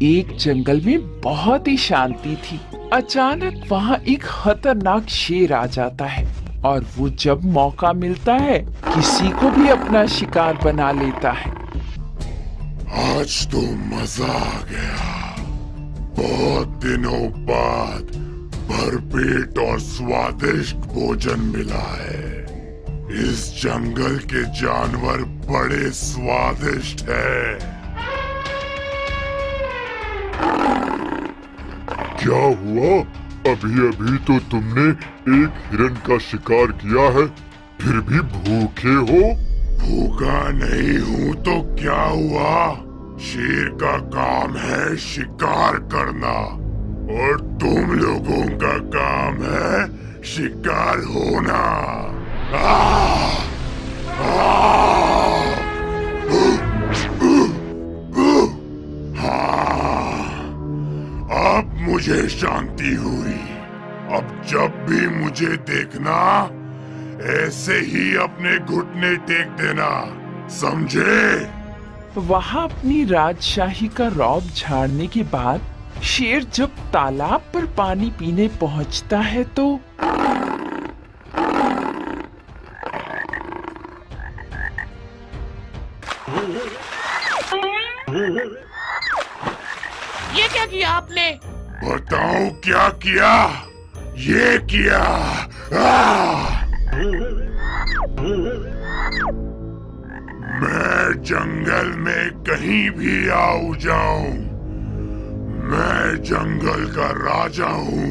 एक जंगल में बहुत ही शांति थी। अचानक वहाँ एक खतरनाक शेर आ जाता है और वो जब मौका मिलता है किसी को भी अपना शिकार बना लेता है। आज तो मजा आ गया। बहुत दिनों बाद भरपेट और स्वादिष्ट भोजन मिला है। इस जंगल के जानवर बड़े स्वादिष्ट हैं। क्या हुआ? अभी अभी तो तुमने एक हिरन का शिकार किया है, फिर भी भूखे हो? भूखा नहीं हूँ तो क्या हुआ? शेर का काम है शिकार करना और तुम लोगों का काम है शिकार होना। आह! आह! हाँ, अब मुझे शांति हुई। अब जब भी मुझे देखना ऐसे ही अपने घुटने टेक देना, समझे? वहाँ अपनी राजशाही का रौब झाड़ने के बाद शेर जब तालाब पर पानी पीने पहुँचता है तो ये क्या किया आपने? बताऊं क्या किया? ये किया। आह! मैं जंगल में कहीं भी आऊं जाऊं, मैं जंगल का राजा हूँ।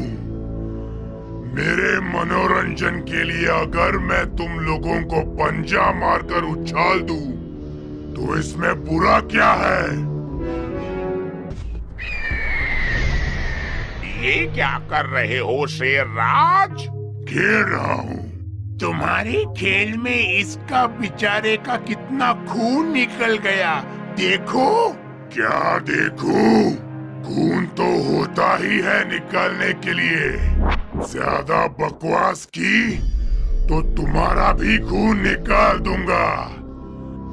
मेरे मनोरंजन के लिए अगर मैं तुम लोगों को पंजा मारकर उछाल दूं, तो इसमें बुरा क्या है? ये क्या कर रहे हो शेरराज? खेल रहा हूँ। तुम्हारे खेल में इसका बेचारे का कितना खून निकल गया, देखो। क्या देखूं? खून तो होता ही है निकालने के लिए। ज्यादा बकवास की तो तुम्हारा भी खून निकाल दूंगा।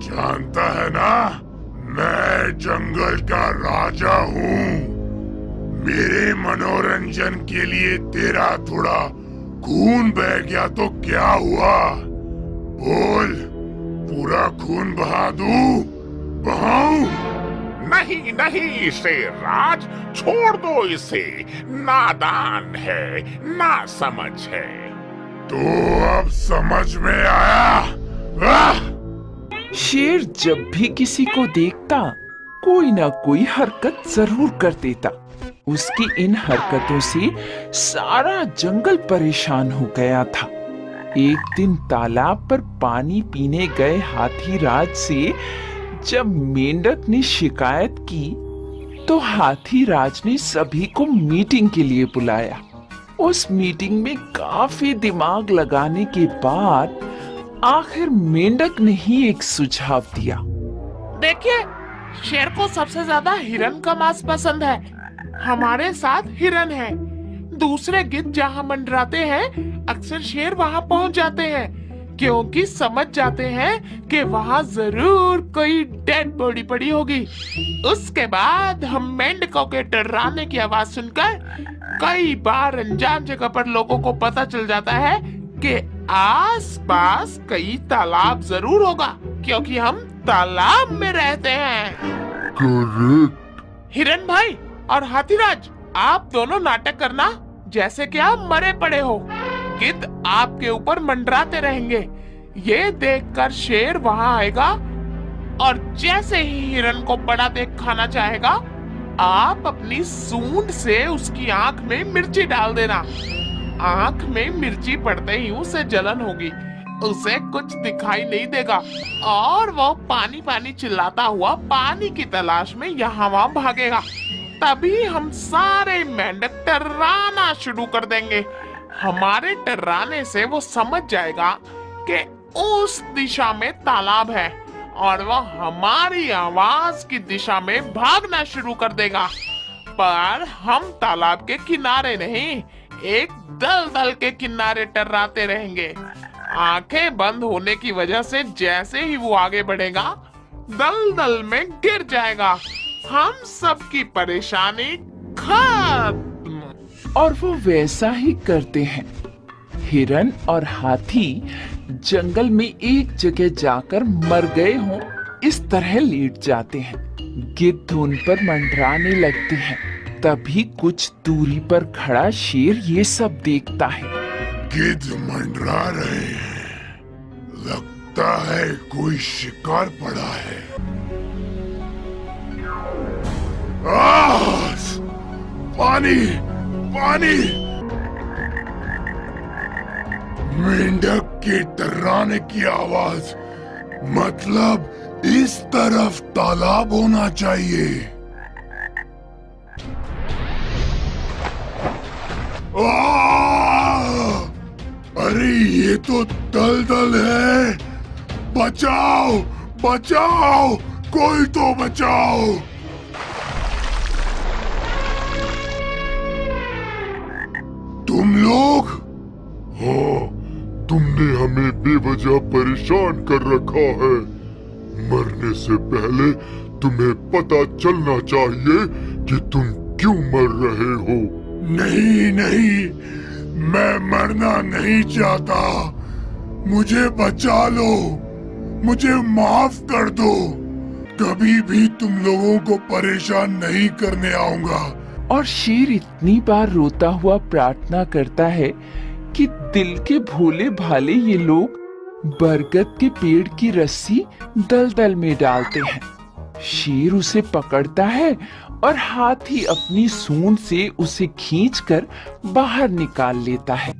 जानता है ना, मैं जंगल का राजा हूँ। मेरे मनोरंजन के लिए तेरा थोड़ा खून बह गया तो क्या हुआ? बोल, पूरा खून बहा दूं? बहाऊं? नहीं नहीं शेरराज, छोड़ दो इसे। नादान है, ना समझ है। तो अब समझ में आया? आह! शेर जब भी किसी को देखता कोई ना कोई हरकत जरूर कर देता। उसकी इन हरकतों से सारा जंगल परेशान हो गया था। एक दिन तालाब पर पानी पीने गए हाथीराज से जब मेंढक ने शिकायत की तो हाथीराज ने सभी को मीटिंग के लिए बुलाया। उस मीटिंग में काफी दिमाग लगाने के बाद आखिर मेंढक ने ही एक सुझाव दिया। देखिए, शेर को सबसे ज्यादा हिरन का मांस पसंद है। हमारे साथ हिरन है। दूसरे गिद्ध जहाँ मंडराते हैं अक्सर शेर वहाँ पहुँच जाते हैं, क्योंकि समझ जाते हैं कि वहाँ जरूर कोई डेड बॉडी पड़ी होगी। उसके बाद हम मेंढकों के टर्राने की आवाज सुनकर कई बार अनजान जगह पर लोगों को पता चल जाता है कि आसपास कई तालाब जरूर होगा, क्योंकि हम तालाब में रहते हैं। करेक्ट। हिरन भाई और हाथीराज, आप दोनों नाटक करना जैसे कि आप मरे पड़े हो। गिद्ध आपके ऊपर मंडराते रहेंगे। ये देखकर शेर वहां आएगा और जैसे ही हिरन को बड़ा देख खाना चाहेगा, आप अपनी सूंड से उसकी आंख में मिर्ची डाल देना। आंख में मिर्ची पड़ते ही उसे जलन होगी, उसे कुछ दिखाई नहीं देगा और वो पानी पानी चिल्लाता हुआ पानी की तलाश में यहाँ वहां भागेगा। तभी हम सारे मेंढक टर्राना शुरू कर देंगे। हमारे टर्राने से वो समझ जाएगा कि उस दिशा में तालाब है और वह हमारी आवाज की दिशा में भागना शुरू कर देगा। पर हम तालाब के किनारे नहीं, एक दलदल के किनारे टर्राते रहेंगे। आंखें बंद होने की वजह से जैसे ही वो आगे बढ़ेगा, दलदल में गिर जाएगा। हम सबकी परेशानी खत्म। और वो वैसा ही करते हैं। हिरन और हाथी जंगल में एक जगह जाकर मर गए हों इस तरह लेट जाते हैं। गिद्ध उन पर मंडराने लगते हैं। तभी कुछ दूरी पर खड़ा शेर ये सब देखता है। गिद्ध मंडरा रहे हैं, लगता है कोई शिकार पड़ा है। पानी पानी। मेंढक के टर्राने की आवाज, मतलब इस तरफ तालाब होना चाहिए। अरे ये तो दलदल है। बचाओ बचाओ, कोई तो बचाओ। तुम लोग हो, तुमने हमें बेवजह परेशान कर रखा है। मरने से पहले तुम्हें पता चलना चाहिए कि तुम क्यों मर रहे हो। नहीं नहीं, मैं मरना नहीं चाहता। मुझे बचा लो, मुझे माफ कर दो। कभी भी तुम लोगों को परेशान नहीं करने आऊंगा। और शेर इतनी बार रोता हुआ प्रार्थना करता है कि दिल के भोले भाले ये लोग बरगद के पेड़ की रस्सी दलदल में डालते हैं। शेर उसे पकड़ता है और हाथी अपनी सूंड से उसे खींचकर बाहर निकाल लेता है।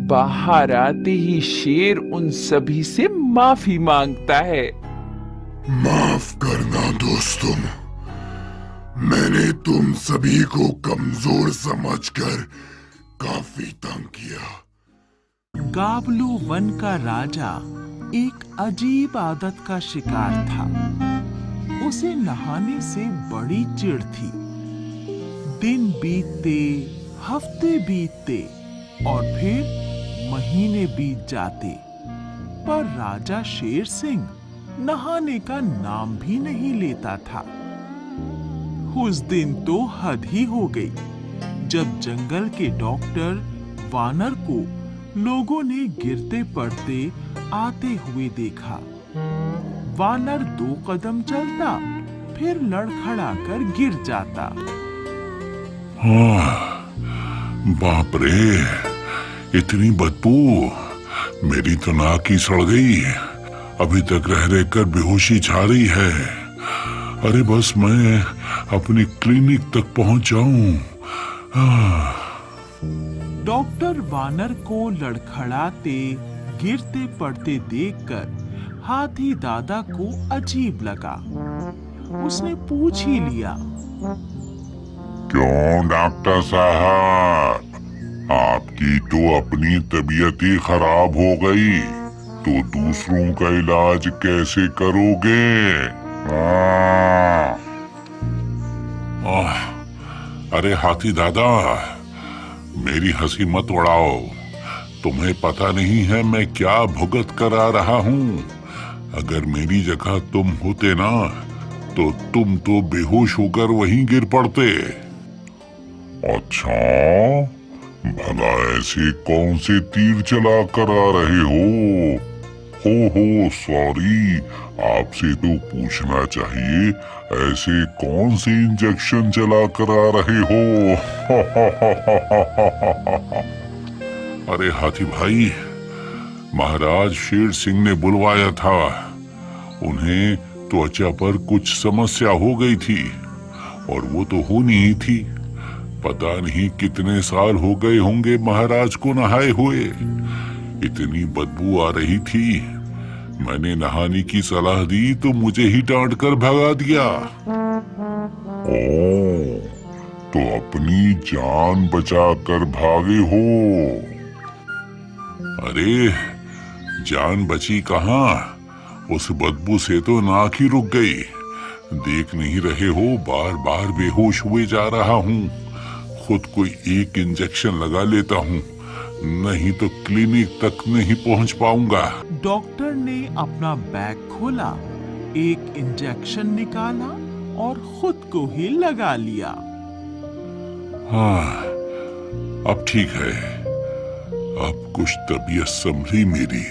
बाहर आते ही शेर उन सभी से माफी मांगता है। माफ करना दोस्तों, मैंने तुम सभी को कमजोर समझकर काफी तंग किया। गाबलू वन का राजा एक अजीब आदत का शिकार था। उसे नहाने से बड़ी चिढ़ थी। दिन बीतते, हफ्ते बीतते और फिर महीने बीत जाते, पर राजा शेर सिंह नहाने का नाम भी नहीं लेता था। उस दिन तो हद ही हो गई जब जंगल के डॉक्टर वानर को लोगों ने गिरते पड़ते आते हुए देखा। वानर 2 कदम चलता, फिर लड़खड़ाकर गिर जाता। बाप रे, इतनी बदबू, मेरी तो नाक ही सड़ गई। अभी तक रह रहकर बेहोशी छा रही है। अरे बस मैं अपनी क्लिनिक तक पहुंच जाऊं। डॉक्टर वानर को लड़खड़ाते गिरते पड़ते देखकर हाथी दादा को अजीब लगा। उसने पूछ ही लिया, क्यों डॉक्टर साहब, आपकी तो अपनी तबीयत ही खराब हो गई, तो दूसरों का इलाज कैसे करोगे? अरे हाथी दादा, मेरी हंसी मत उड़ाओ। तुम्हें पता नहीं है मैं क्या भुगत कर आ रहा हूँ। अगर मेरी जगह तुम होते ना, तो तुम तो बेहोश होकर वहीं गिर पड़ते। अच्छा, भला ऐसे कौन से तीर चला कर आ रहे हो? हो सॉरी, आपसे तो पूछना चाहिए, ऐसे कौन से इंजेक्शन चला कर आ रहे हो? अरे हाथी भाई, महाराज शेर सिंह ने बुलवाया था। उन्हें त्वचा पर कुछ समस्या हो गई थी और वो तो होनी ही थी। पता नहीं कितने साल हो गए होंगे महाराज को नहाए हुए। इतनी बदबू आ रही थी, मैंने नहाने की सलाह दी तो मुझे ही डांट कर भगा दिया। ओ, तो अपनी जान बचा कर भागे हो? अरे जान बची कहाँ, उस बदबू से तो नाक ही रुक गई। देख नहीं रहे हो, बार बार बेहोश हुए जा रहा हूँ। खुद कोई एक इंजेक्शन लगा लेता हूँ, नहीं तो क्लिनिक तक नहीं पहुँच पाऊंगा। डॉक्टर ने अपना बैग खोला, एक इंजेक्शन निकाला और खुद को ही लगा लिया। हाँ, अब ठीक है। अब कुछ तबीयत संभली मेरी।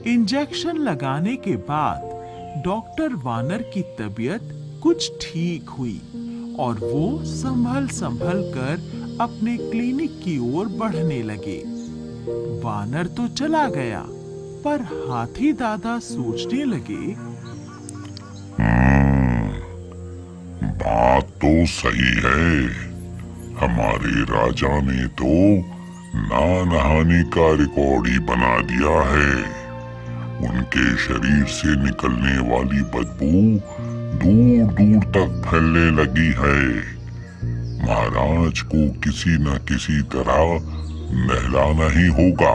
इंजेक्शन लगाने के बाद डॉक्टर वानर की तबीयत कुछ ठीक हुई और वो संभल संभल कर अपने क्लिनिक की ओर बढ़ने लगे। वानर तो चला गया, पर हाथी दादा सोचने लगे, बात तो सही है। हमारे राजा ने तो ना नहाने का रिकॉर्ड ही बना दिया है। उनके शरीर से निकलने वाली बदबू दूर दूर तक फैलने लगी है। महाराज को किसी न किसी तरह नहलाना ही होगा।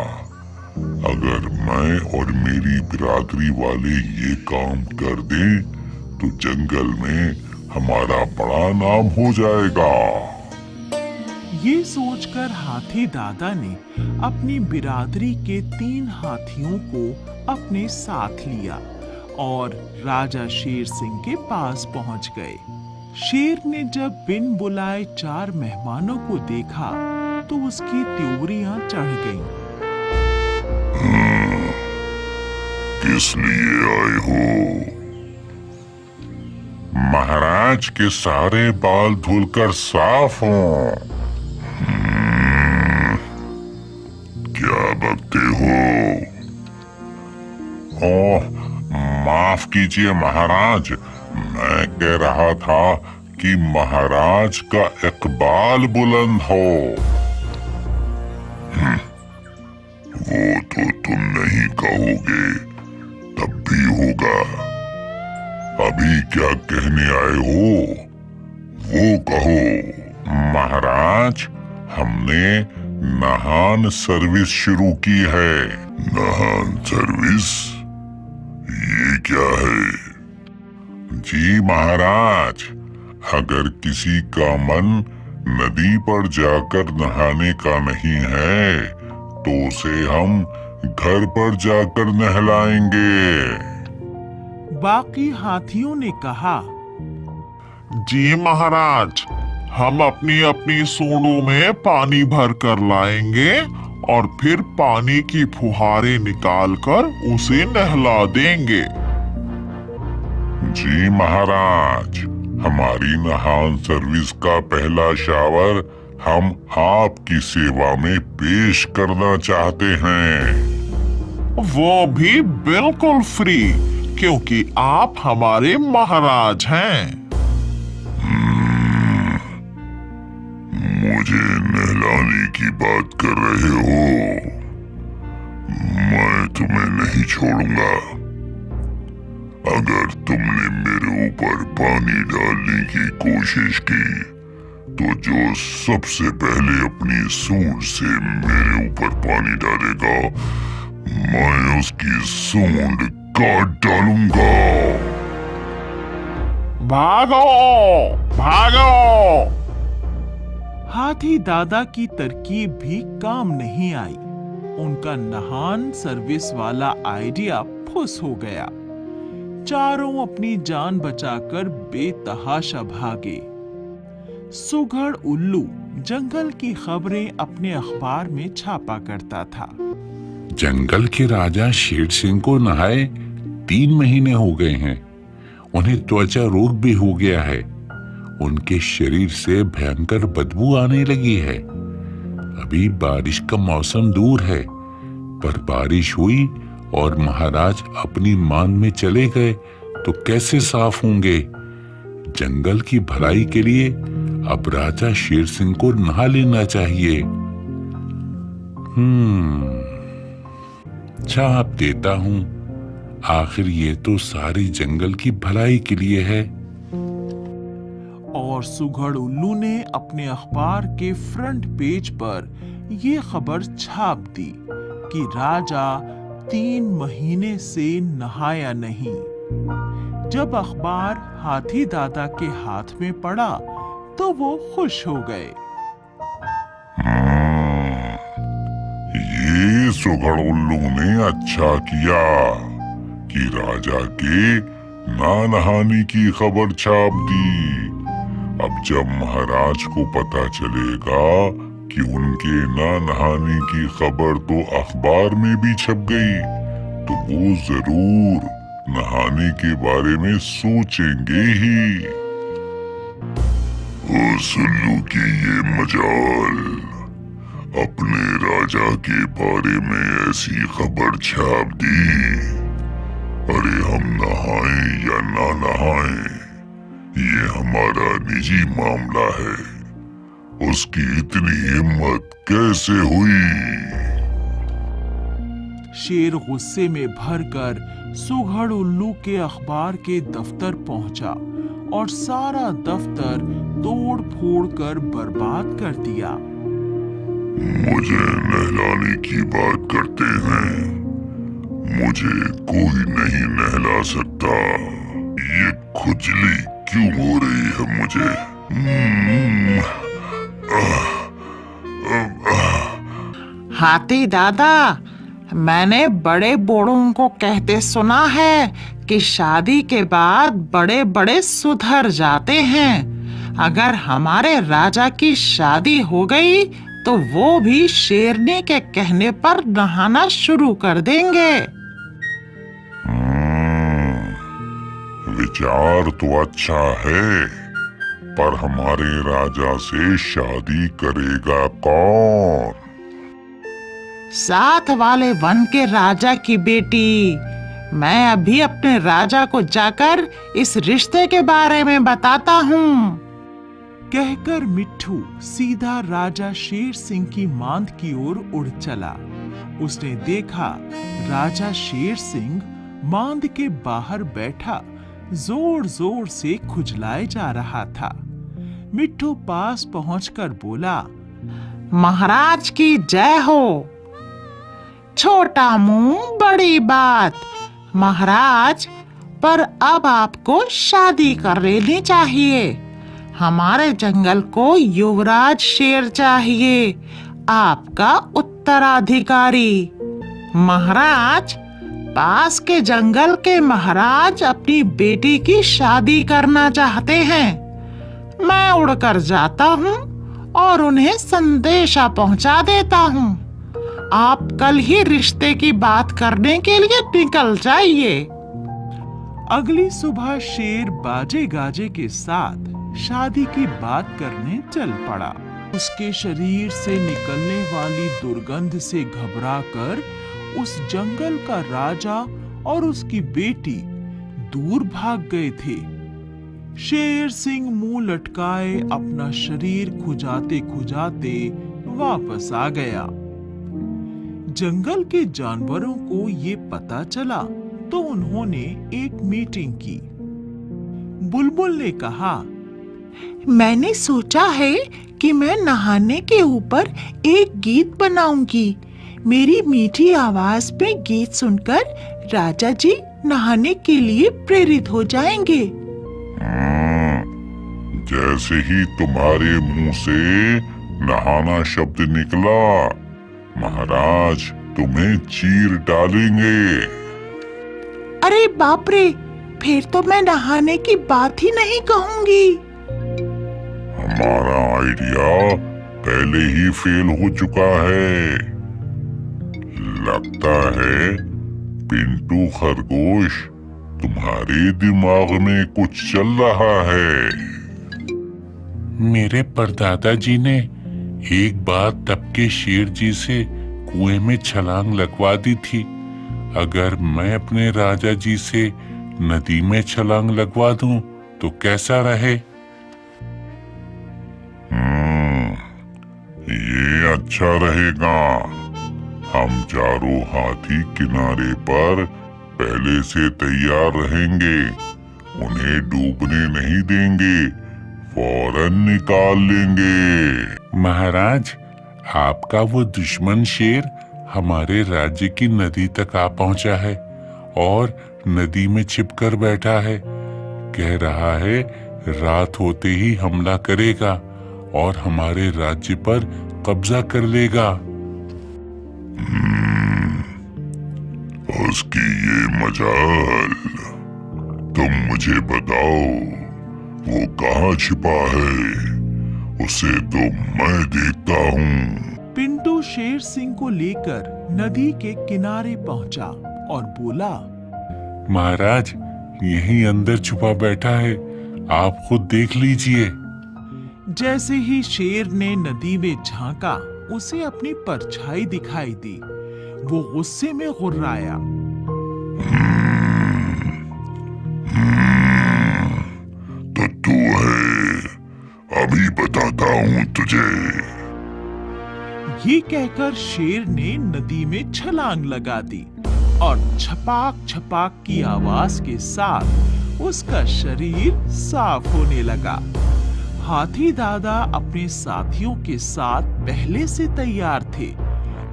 अगर मैं और मेरी बिरादरी वाले ये काम कर दें, तो जंगल में हमारा बड़ा नाम हो जाएगा। ये सोचकर हाथी दादा ने अपनी बिरादरी के 3 हाथियों को अपने साथ लिया और राजा शेर सिंह के पास पहुंच गए। शेर ने जब बिन बुलाए 4 मेहमानों को देखा तो उसकी त्योरियां चढ़ गईं। किस लिए आए हो? महाराज के सारे बाल धुलकर साफ हों। क्या बकते हो? ओह, माफ कीजिए महाराज, मैं कह रहा था कि महाराज का इकबाल बुलंद हो। वो तो तुम नहीं कहोगे, तब भी होगा। अभी क्या कहने आए हो, वो कहो। महाराज, हमने नहान सर्विस शुरू की है। नहान सर्विस? ये क्या है? जी महाराज, अगर किसी का मन नदी पर जाकर नहाने का नहीं है, तो उसे हम घर पर जाकर नहलाएंगे। बाकी हाथियों ने कहा, जी महाराज, हम अपनी अपनी सूंडों में पानी भर कर लाएंगे और फिर पानी की फुहारें निकालकर उसे नहला देंगे। जी महाराज, हमारी नहान सर्विस का पहला शावर हम आपकी सेवा में पेश करना चाहते हैं। वो भी बिल्कुल फ्री, क्योंकि आप हमारे महाराज हैं। मुझे नहलाने की बात कर रहे हो? मैं तुम्हें नहीं छोड़ूंगा। अगर तुमने मेरे ऊपर पानी डालने की कोशिश की, तो जो सबसे पहले अपनी सूंड से मेरे ऊपर पानी डालेगा, मैं उसकी सूंड काट डालूंगा। भागो, भागो! हाथी दादा की तरकीब भी काम नहीं आई। उनका नहान सर्विस वाला आइडिया फुस हो गया। चारों अपनी जान बचाकर बेतहाशा भागे। सुघड़ उल्लू जंगल की खबरें अपने अखबार में छापा करता था। जंगल के राजा शेर सिंह को नहाए 3 महीने हो गए हैं। उन्हें त्वचा रोग भी हो गया है। उनके शरीर से भयंकर बदबू आने लगी है। अभी बारिश का मौसम दूर है, पर बारिश हुई और महाराज अपनी मान में चले गए तो कैसे साफ होंगे? जंगल की भलाई के लिए अब राजा शेर सिंह को नहा लेना चाहिए। छाप देता हूं। आखिर ये तो सारी जंगल की भलाई के लिए है। और सुघड़ उल्लू ने अपने अखबार के फ्रंट पेज पर ये खबर छाप दी कि राजा 3 महीने से नहाया नहीं। जब अखबार हाथी दादा के हाथ में पड़ा तो वो खुश हो गए। ये सुघड़ उल्लू ने अच्छा किया कि राजा के ना नहाने की खबर छाप दी। अब जब महाराज को पता चलेगा कि उनके ना नहाने की खबर तो अखबार में भी छप गई, तो वो जरूर नहाने के बारे में सोचेंगे ही। ओ सुल्लू की ये मजाल, अपने राजा के बारे में ऐसी खबर छाप दी। अरे हम नहाएं या ना नहाएं, ये हमारा निजी मामला है। उसकी इतनी हिम्मत कैसे हुई? शेर गुस्से में भरकर सुघड़ उल्लू के अखबार के दफ्तर पहुंचा और सारा दफ्तर तोड़ फोड़ कर बर्बाद कर दिया। मुझे नहलाने की बात करते हैं, मुझे कोई नहीं नहला सकता। ये खुजली क्यों हो रही है मुझे? हाथी दादा, मैंने बड़े बूढ़ों को कहते सुना है कि शादी के बाद बड़े बड़े सुधर जाते हैं। अगर हमारे राजा की शादी हो गई तो वो भी शेरनी के कहने पर नहाना शुरू कर देंगे। विचार तो अच्छा है, पर हमारे राजा से शादी करेगा कौन? साथ वाले वन के राजा की बेटी। मैं अभी अपने राजा को जाकर इस रिश्ते के बारे में बताता हूँ। कहकर मिट्ठू सीधा राजा शेर सिंह की मांद की ओर उड़ चला। उसने देखा राजा शेर सिंह मांद के बाहर बैठा जोर जोर से खुजलाए जा रहा था। मिट्ठू पास पहुंचकर बोला, महाराज की जय हो। छोटा मुंह बड़ी बात। महाराज, पर अब आपको शादी कर लेनी चाहिए। हमारे जंगल को युवराज शेर चाहिए, आपका उत्तराधिकारी। महाराज, पास के जंगल के महाराज अपनी बेटी की शादी करना चाहते हैं। मैं उड़कर जाता हूँ और उन्हें संदेशा पहुंचा देता हूँ। आप कल ही रिश्ते की बात करने के लिए निकल जाइए। अगली सुबह शेर बाजे गाजे के साथ शादी की बात करने चल पड़ा। उसके शरीर से निकलने वाली दुर्गंध से घबराकर उस जंगल का राजा और उसकी बेटी दूर भाग गए थे। शेर सिंह मुंह लटकाए अपना शरीर खुजाते खुजाते वापस आ गया। जंगल के जानवरों को ये पता चला तो उन्होंने एक मीटिंग की। बुलबुल ने कहा, मैंने सोचा है कि मैं नहाने के ऊपर एक गीत बनाऊंगी। मेरी मीठी आवाज में गीत सुनकर राजा जी नहाने के लिए प्रेरित हो जाएंगे। जैसे ही तुम्हारे मुंह से नहाना शब्द निकला, महाराज तुम्हें चीर डालेंगे। अरे बाप रे, फिर तो मैं नहाने की बात ही नहीं कहूंगी। हमारा आइडिया पहले ही फेल हो चुका है। लगता है पिंटू खरगोश, तुम्हारे दिमाग में कुछ चल रहा है। मेरे परदादा जी ने एक बार तब के शेर जी से कुएं में छलांग लगवा दी थी। अगर मैं अपने राजा जी से नदी में छलांग लगवा दूं तो कैसा रहे? ये अच्छा रहेगा। हम चारों हाथी किनारे पर पहले से तैयार रहेंगे। उन्हें डूबने नहीं देंगे, फौरन निकाल लेंगे। महाराज, आपका वो दुश्मन शेर हमारे राज्य की नदी तक आ पहुंचा है और नदी में छिपकर बैठा है। कह रहा है रात होते ही हमला करेगा और हमारे राज्य पर कब्जा कर लेगा। उसकी ये मजाल। तुम मुझे बताओ वो कहाँ छिपा है, उसे तो मैं देखता हूँ। पिंटू शेर सिंह को लेकर नदी के किनारे पहुंचा और बोला, महाराज यहीं अंदर छुपा बैठा है, आप खुद देख लीजिए। जैसे ही शेर ने नदी में झांका, उसे अपनी परछाई दिखाई दी। वो गुस्से में गुर्राया। तो तू है, अभी बताता हूँ तुझे। ये कहकर शेर ने नदी में छलांग लगा दी और छपाक छपाक की आवाज के साथ उसका शरीर साफ होने लगा। हाथी दादा अपने साथियों के साथ पहले से तैयार थे।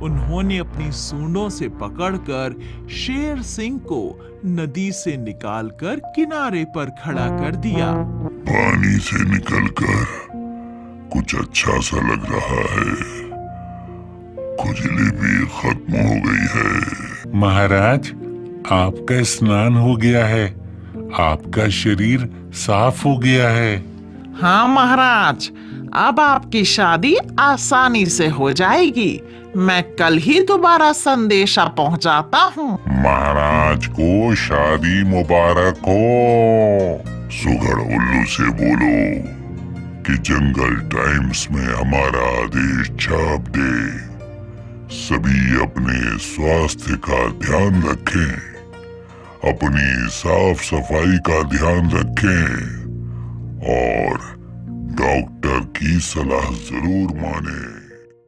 उन्होंने अपनी सूंडों से पकड़कर शेर सिंह को नदी से निकालकर किनारे पर खड़ा कर दिया। पानी से निकलकर कुछ अच्छा सा लग रहा है, खुजली भी खत्म हो गई है। महाराज आपका स्नान हो गया है, आपका शरीर साफ हो गया है। हाँ महाराज, अब आपकी शादी आसानी से हो जाएगी। मैं कल ही दोबारा संदेशा पहुंचाता हूँ। महाराज को शादी मुबारक हो। सुघड़ उल्लू से बोलो कि जंगल टाइम्स में हमारा आदेश छाप दे। सभी अपने स्वास्थ्य का ध्यान रखें, अपनी साफ सफाई का ध्यान रखें और डॉक्टर की सलाह जरूर माने।